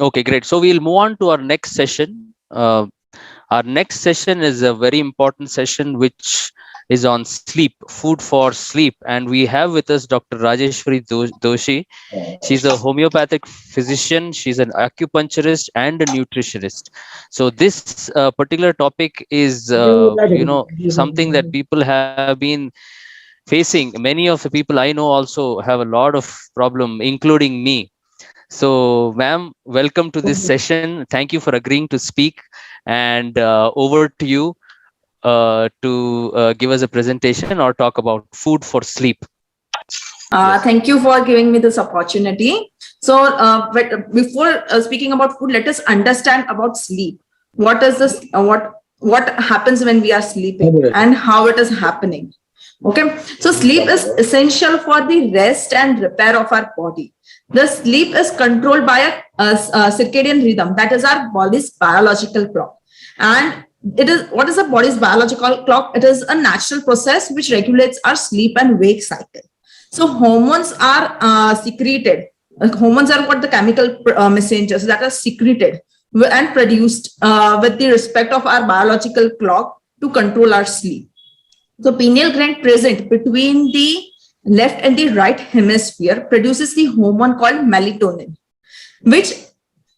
Okay, great. So we'll move on to our next session. Our next session is a very important session, which is on sleep, food for sleep. And we have with us Dr. Rajeshwari Doshi. She's a homeopathic physician, she's an acupuncturist and a nutritionist. So this particular topic is, something that people have been facing. Many of the people I know also have a lot of problem, including me. So, ma'am, welcome to this session. Thank you for agreeing to speak. And over to you to give us a presentation or talk about food for sleep. Yes. Thank you for giving me this opportunity. So, but before speaking about food, let us understand about sleep. What is this? What happens when we are sleeping and how it is happening? Okay, so sleep is essential for the rest and repair of our body. The sleep is controlled by a circadian rhythm, that is our body's biological clock. And it is, what is the body's biological clock? It is a natural process which regulates our sleep and wake cycle. So hormones are secreted. Hormones are what the chemical messengers that are secreted and produced with the respect of our biological clock to control our sleep. So pineal gland present between the left and the right hemisphere produces the hormone called melatonin, which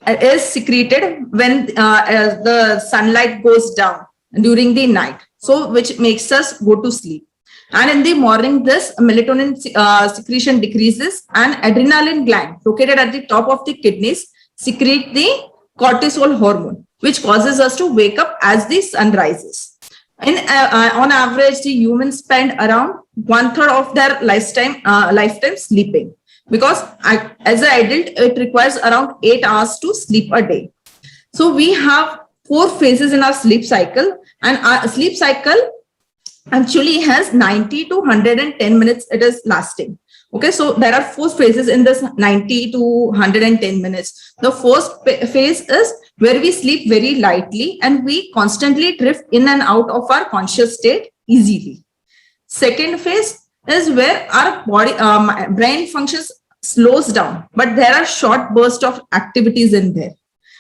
is secreted when the sunlight goes down during the night. So which makes us go to sleep. And in the morning, this melatonin secretion decreases and adrenaline gland located at the top of the kidneys secrete the cortisol hormone, which causes us to wake up as the sun rises. On average, the humans spend around 1/3 of their lifetime sleeping, because as an adult, it requires around 8 hours to sleep a day. So we have 4 phases in our sleep cycle, and our sleep cycle actually has 90 to 110 minutes it is lasting. Okay, so there are 4 phases in this 90 to 110 minutes. The first phase is where we sleep very lightly and we constantly drift in and out of our conscious state easily. Second phase is where our brain functions slows down, but there are short bursts of activities in there.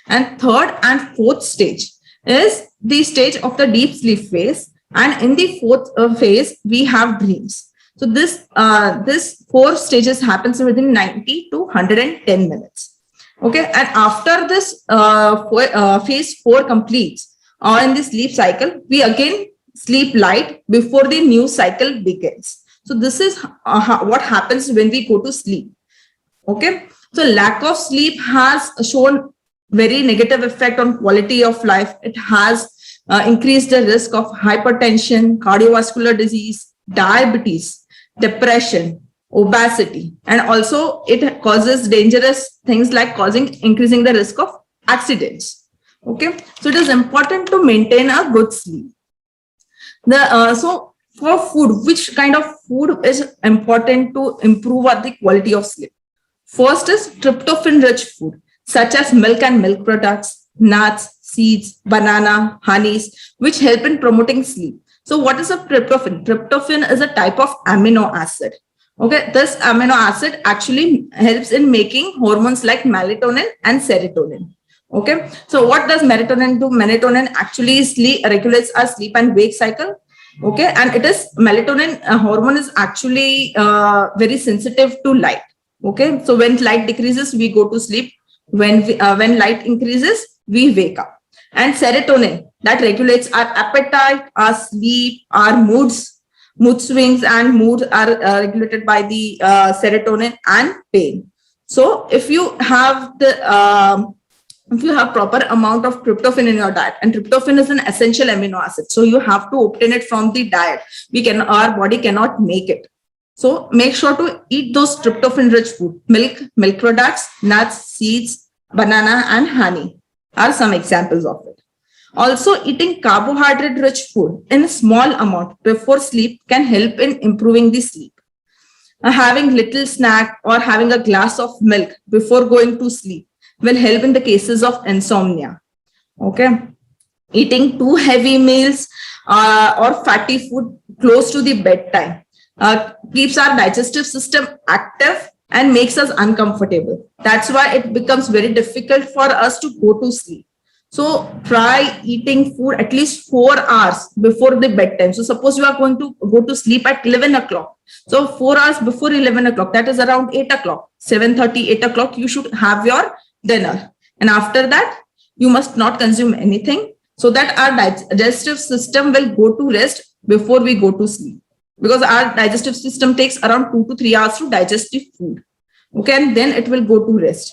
And third and fourth stage is the stage of the deep sleep phase. And in the fourth phase, we have dreams. So this 4 stages happens within 90 to 110 minutes. Okay, and after this phase 4 completes, or in the sleep cycle, we again sleep light before the new cycle begins. So this is what happens when we go to sleep. Okay, so lack of sleep has shown very negative effect on quality of life. It has increased the risk of hypertension, cardiovascular disease, diabetes, depression, obesity, and also it causes dangerous things like increasing the risk of accidents. Okay, so it is important to maintain a good sleep. So for food, which kind of food is important to improve the quality of sleep? First is tryptophan rich food such as milk and milk products, nuts, seeds, banana, honeys, which help in promoting sleep. So what is a tryptophan? Tryptophan is a type of amino acid. Okay, this amino acid actually helps in making hormones like melatonin and serotonin. Okay, so what does melatonin do? Melatonin actually regulates our sleep and wake cycle. Okay, and it is melatonin hormone is actually very sensitive to light. Okay, so when light decreases, we go to sleep. When light increases, we wake up. And serotonin, that regulates our appetite, our sleep, our moods. Mood swings and moods are regulated by the serotonin and pain. So if you have proper amount of tryptophan in your diet, and tryptophan is an essential amino acid, so you have to obtain it from the diet. Our body cannot make it. So make sure to eat those tryptophan rich food. Milk, milk products, nuts, seeds, banana, and honey are some examples of it. Also, eating carbohydrate rich food in a small amount before sleep can help in improving the sleep. Having little snack or having a glass of milk before going to sleep will help in the cases of insomnia. Okay, eating too heavy meals or fatty food close to the bedtime keeps our digestive system active and makes us uncomfortable. That's why it becomes very difficult for us to go to sleep. So try eating food at least 4 hours before the bedtime. So suppose you are going to go to sleep at 11 o'clock. So 4 hours before 11 o'clock, that is around 8 o'clock, 7:30, 8 o'clock, you should have your dinner. And after that, you must not consume anything so that our digestive system will go to rest before we go to sleep. Because our digestive system takes around 2 to 3 hours to digest the food. Okay, and then it will go to rest.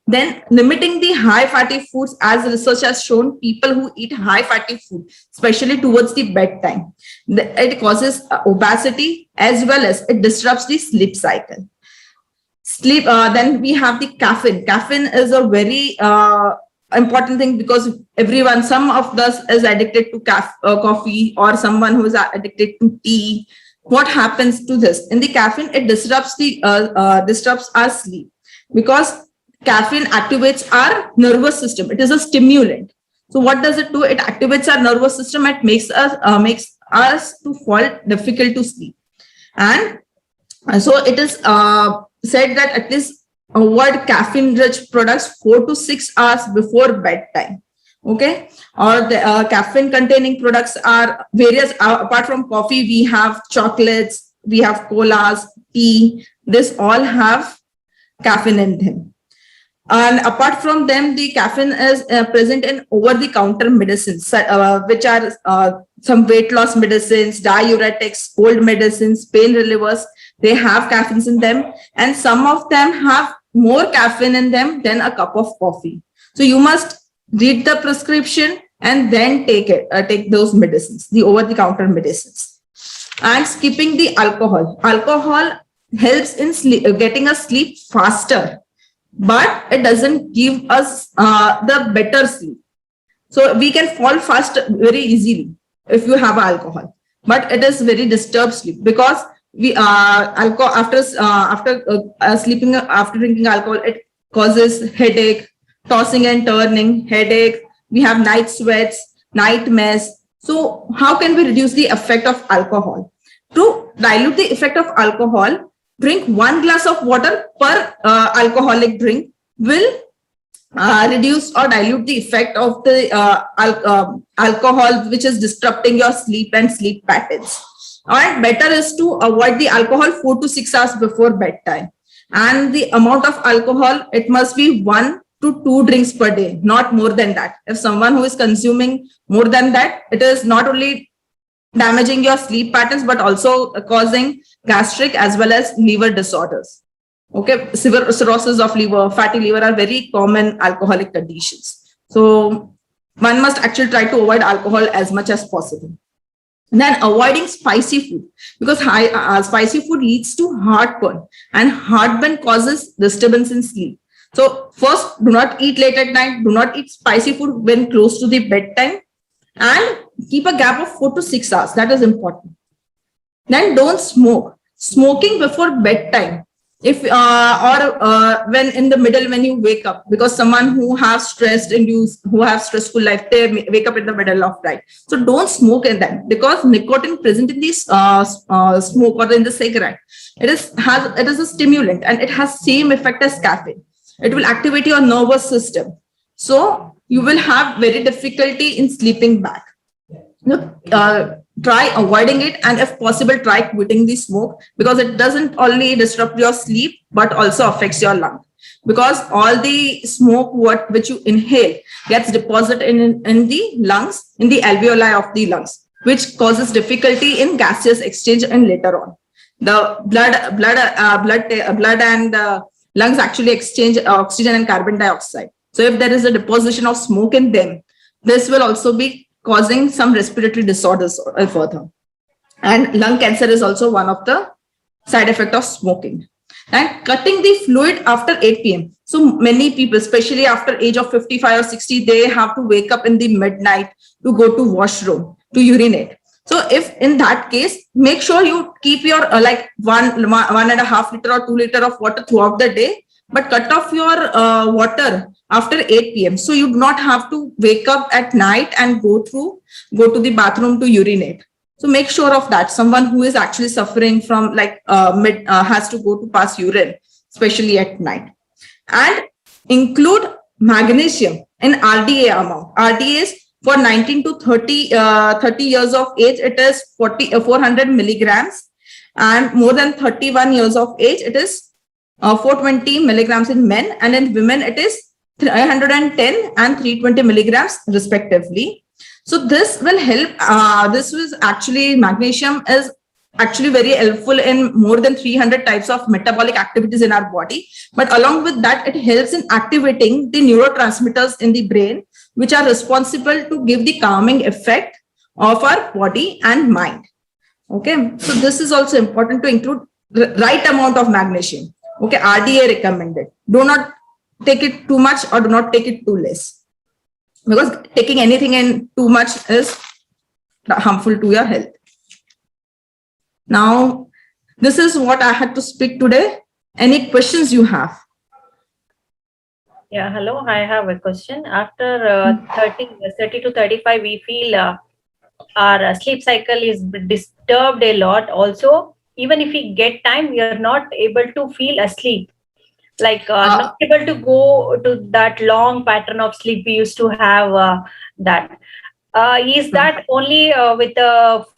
Then limiting the high fatty foods, as research has shown, people who eat high fatty food, especially towards the bedtime, it causes obesity as well as it disrupts the sleep cycle. Then we have the caffeine. Caffeine is a very important thing because some of us is addicted to coffee, or someone who is addicted to tea. What happens to this? In the caffeine, it disrupts our sleep, because caffeine activates our nervous system. It is a stimulant. So what does it do? It activates our nervous system. It makes us to fall difficult to sleep. And so it is said that at least avoid caffeine rich products 4 to 6 hours before bedtime. Okay, or the caffeine containing products are various. Apart from coffee, we have chocolates, we have colas, tea. This all have caffeine in them. And apart from them, the caffeine is present in over-the-counter medicines, which are some weight loss medicines, diuretics, cold medicines, pain relievers. They have caffeine in them, and some of them have more caffeine in them than a cup of coffee. So you must read the prescription and then take those medicines, the over-the-counter medicines. And skipping the alcohol. Alcohol helps in getting us sleep faster, but it doesn't give us the better sleep. So we can fall fast very easily if you have alcohol, but it is very disturbed sleep, because alcohol after sleeping, after drinking alcohol, it causes headache, tossing and turning, headache. We have night sweats, nightmares. So how can we reduce the effect of alcohol? To dilute the effect of alcohol, drink 1 glass of water per alcoholic drink will reduce or dilute the effect of the alcohol, which is disrupting your sleep and sleep patterns. All right, better is to avoid the alcohol 4 to 6 hours before bedtime. And the amount of alcohol, it must be 1 to 2 drinks per day, not more than that. If someone who is consuming more than that, it is not only damaging your sleep patterns, but also causing gastric as well as liver disorders. Okay, cirrhosis of liver, fatty liver are very common alcoholic conditions. So one must actually try to avoid alcohol as much as possible. And then avoiding spicy food, because spicy food leads to heartburn, and heartburn causes disturbance in sleep. So first, do not eat late at night. Do not eat spicy food when close to the bedtime, and keep a gap of 4 to 6 hours. That is important. Then don't smoke. Smoking before bedtime, if when in the middle, when you wake up, because someone who have who have stressful life, they wake up in the middle of night. So don't smoke in that, because nicotine present in this smoke or in the cigarette, it is a stimulant, and it has same effect as caffeine. It will activate your nervous system. So you will have very difficulty in sleeping back. Try avoiding it, and if possible, try quitting the smoke, because it doesn't only disrupt your sleep but also affects your lung, because all the smoke which you inhale gets deposited in the lungs, in the alveoli of the lungs, which causes difficulty in gaseous exchange, and later on the blood and lungs actually exchange oxygen and carbon dioxide. So if there is a deposition of smoke in them, this will also be causing some respiratory disorders further. And lung cancer is also one of the side effects of smoking. And cutting the fluid after 8 p.m. So many people, especially after age of 55 or 60, they have to wake up in the midnight to go to washroom, to urinate. So if in that case, make sure you keep your like 1.5 liter or 2 liter of water throughout the day, but cut off your water after 8 p.m. So you do not have to wake up at night and go to the bathroom to urinate. So make sure of that. Someone who is actually suffering from like has to go to pass urine, especially at night. And include magnesium in RDA amount. RDA is for 19 to 30 years of age, it is 400 milligrams. And more than 31 years of age, it is 420 milligrams in men. And in women, it is 310 and 320 milligrams respectively. So this will help. This was actually, magnesium is actually very helpful in more than 300 types of metabolic activities in our body. But along with that, it helps in activating the neurotransmitters in the brain, which are responsible to give the calming effect of our body and mind. Okay, so this is also important to include the right amount of magnesium. Okay, RDA recommended. Do not take it too much or do not take it too less, because taking anything in too much is harmful to your health. Now, this is what I had to speak today. Any questions you have? Yeah, hello. I have a question. After 30 to 35, we feel our sleep cycle is disturbed a lot. Also, even if we get time, we are not able to feel asleep. Like not able to go to that long pattern of sleep we used to have. That is that only with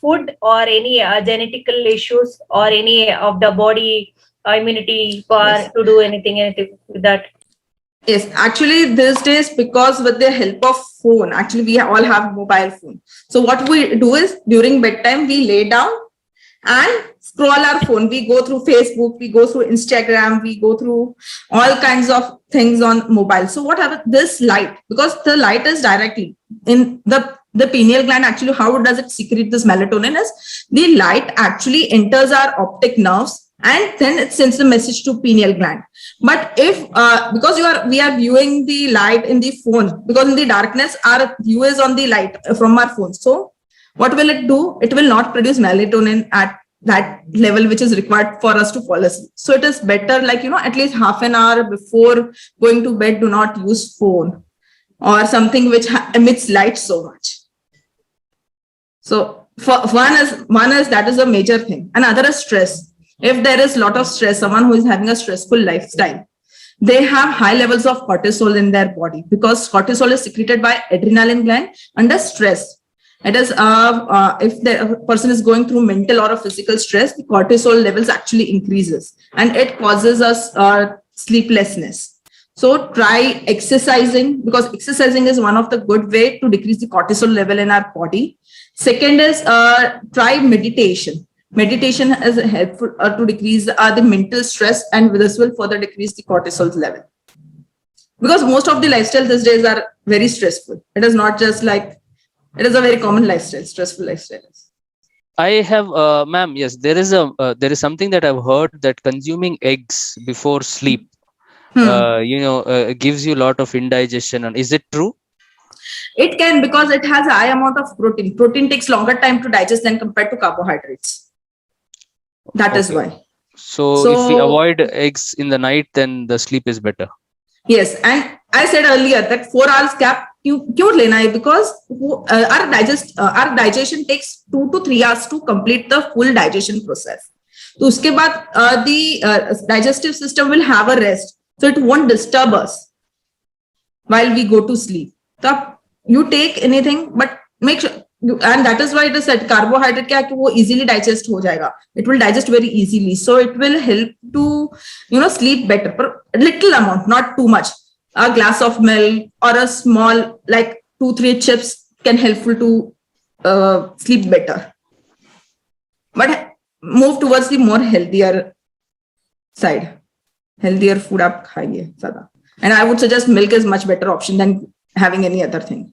food or any genetical issues or any of the body immunity power to do anything with that? Yes, actually these days, because with the help of phone, actually we all have mobile phone. So what we do is during bedtime, we lay down and scroll our phone. We go through Facebook, we go through Instagram, we go through all kinds of things on mobile. So what happens, this light, because the light is directly in the pineal gland, actually how does it secrete this melatonin is the light actually enters our optic nerves and then it sends the message to pineal gland. But if because we are viewing the light in the phone, because in the darkness our view is on the light from our phone, so what will it do? It will not produce melatonin at that level which is required for us to fall asleep. So it is better, like, at least half an hour before going to bed, do not use phone or something which emits light so much. So for one is that is a major thing. Another is stress. If there is a lot of stress, someone who is having a stressful lifestyle, they have high levels of cortisol in their body, because cortisol is secreted by adrenaline gland under stress. It is if the person is going through mental or a physical stress, the cortisol levels actually increases and it causes us sleeplessness. So try exercising, because exercising is one of the good way to decrease the cortisol level in our body. Second is try meditation. Meditation is helpful to decrease the mental stress, and this will further decrease the cortisol level. Because most of the lifestyle these days are very stressful. It is not just like, it is a very common lifestyle, stressful lifestyle. I have, ma'am, yes, there is something that I've heard, that consuming eggs before sleep, gives you a lot of indigestion. And is it true? It can, because it has a high amount of protein. Protein takes longer time to digest than compared to carbohydrates. That is why. So if we avoid eggs in the night, then the sleep is better. Yes, and I said earlier that 4 hours gap क्यों लेना है, because our digestion takes 2 to 3 hours to complete the full digestion process. तो उसके बाद the digestive system will have a rest, so it won't disturb us while we go to sleep. So you take anything, but make sure, and that is why it is said carbohydrate क्या है कि वो easily digest हो जाएगा. It will digest very easily, so it will help to sleep better. But a little amount, not too much. A glass of milk or a small, like 2-3 chips can helpful to sleep better. But move towards the more healthier side. Healthier food आप खाइए ज़्यादा. And I would suggest milk is much better option than having any other thing.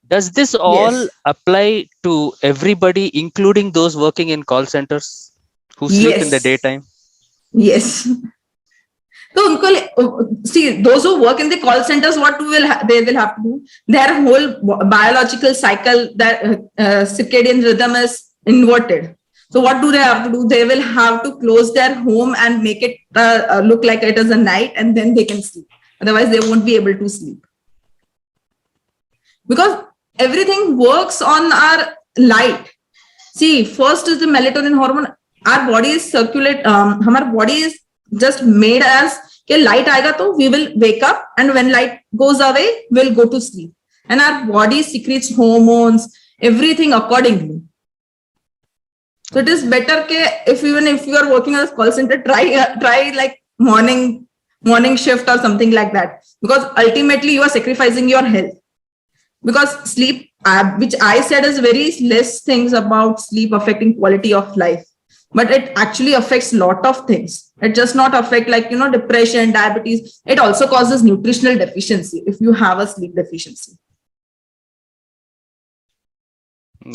Does this all apply to everybody, including those working in call centers who sleep in the daytime? Yes. So, see, those who work in the call centers, what they will have to do? Their whole biological cycle, their circadian rhythm is inverted. So what do they have to do? They will have to close their home and make it look like it is a night, and then they can sleep. Otherwise, they won't be able to sleep. Because everything works on our light. See, first is the melatonin hormone. Our body is our body is just made as कि light आएगा तो we will wake up, and when light goes away we'll go to sleep, and our body secretes hormones, everything accordingly. So it is better if you are working as a call center, try like morning shift or something like that, because ultimately you are sacrificing your health. Because sleep, which I said is very less things about sleep affecting quality of life, but it actually affects lot of things. It just not affect like, depression, diabetes. It also causes nutritional deficiency if you have a sleep deficiency.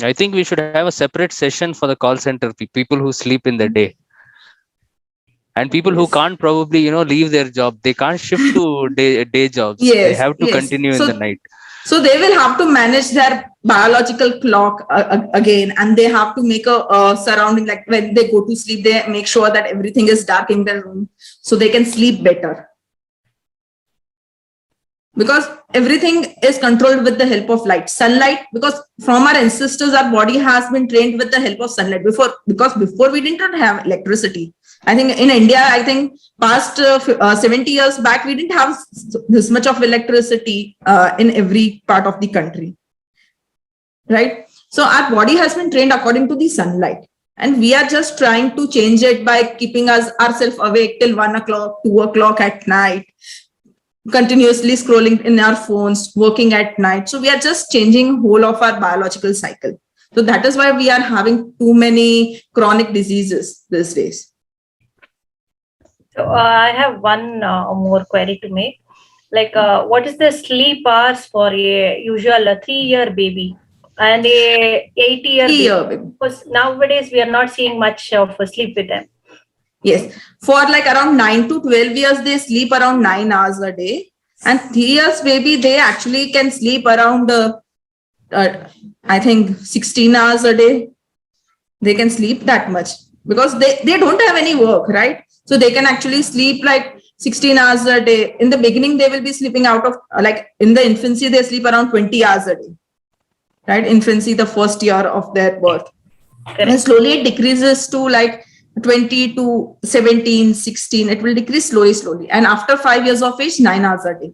I think we should have a separate session for the call center people who sleep in the day. And people who can't probably, leave their job. They can't shift to day jobs. Yes, they have to continue in the night. So they will have to manage their biological clock again, and they have to make a surrounding, like when they go to sleep, they make sure that everything is dark in their room so they can sleep better. Because everything is controlled with the help of light, sunlight, because from our ancestors, our body has been trained with the help of sunlight because before we didn't have electricity. I think in India, I think past 70 years back, we didn't have this much of electricity in every part of the country, right? So our body has been trained according to the sunlight, and we are just trying to change it by keeping ourselves awake till 1 o'clock, 2 o'clock at night, continuously scrolling in our phones, working at night. So we are just changing whole of our biological cycle. So that is why we are having too many chronic diseases these days. So I have one more query to make. Like, what is the sleep hours for a usual 3-year baby and a 8-year baby? Because nowadays we are not seeing much of sleep with them. Yes, for like around 9 to 12 years, they sleep around 9 hours a day. And 3 years baby, they actually can sleep around, I think 16 hours a day. They can sleep that much because they don't have any work, right? So they can actually sleep like 16 hours a day. In the beginning, they will be sleeping out of, like in the infancy, they sleep around 20 hours a day, right? Infancy, the first year of their birth. Correct. And slowly it decreases to like 20 to 17, 16. It will decrease slowly. And after 5 years of age, 9 hours a day.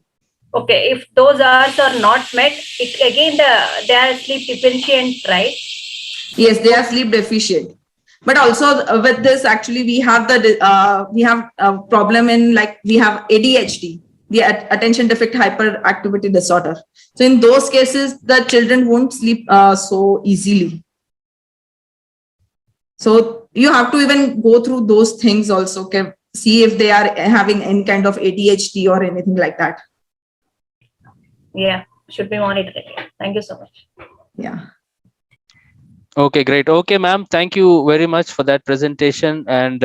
Okay, if those hours are not met, they are sleep deficient, right? Yes, they are sleep deficient. But also with this, actually, we have a problem in, like, we have ADHD, the attention deficit hyperactivity disorder. So in those cases, the children won't sleep so easily. So you have to even go through those things also, see if they are having any kind of ADHD or anything like that. Yeah, should be monitoring. Thank you so much. Yeah. Okay, great. Okay, ma'am. Thank you very much for that presentation. And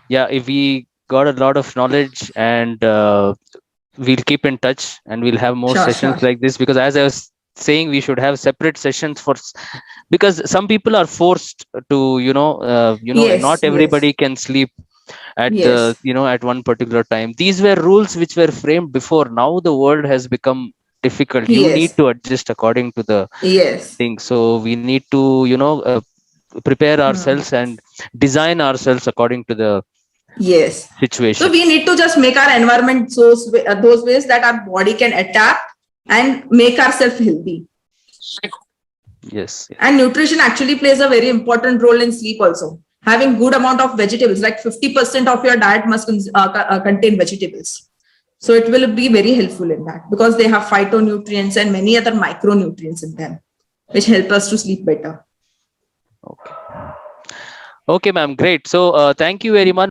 yeah, if we got a lot of knowledge, and we'll keep in touch, and we'll have more sessions like this, because as I was saying, we should have separate sessions because some people are forced to, Yes, not everybody can sleep at at one particular time. These were rules which were framed before. Now the world has become difficult. You need to adjust according to the thing. So we need to prepare ourselves and design ourselves according to the situation. So we need to just make our environment those ways that our body can adapt and make ourselves healthy. Yes. And nutrition actually plays a very important role in sleep also. Having good amount of vegetables, like 50% of your diet must contain vegetables. So it will be very helpful in that, because they have phytonutrients and many other micronutrients in them, which help us to sleep better. Okay, ma'am. Great. So thank you very much.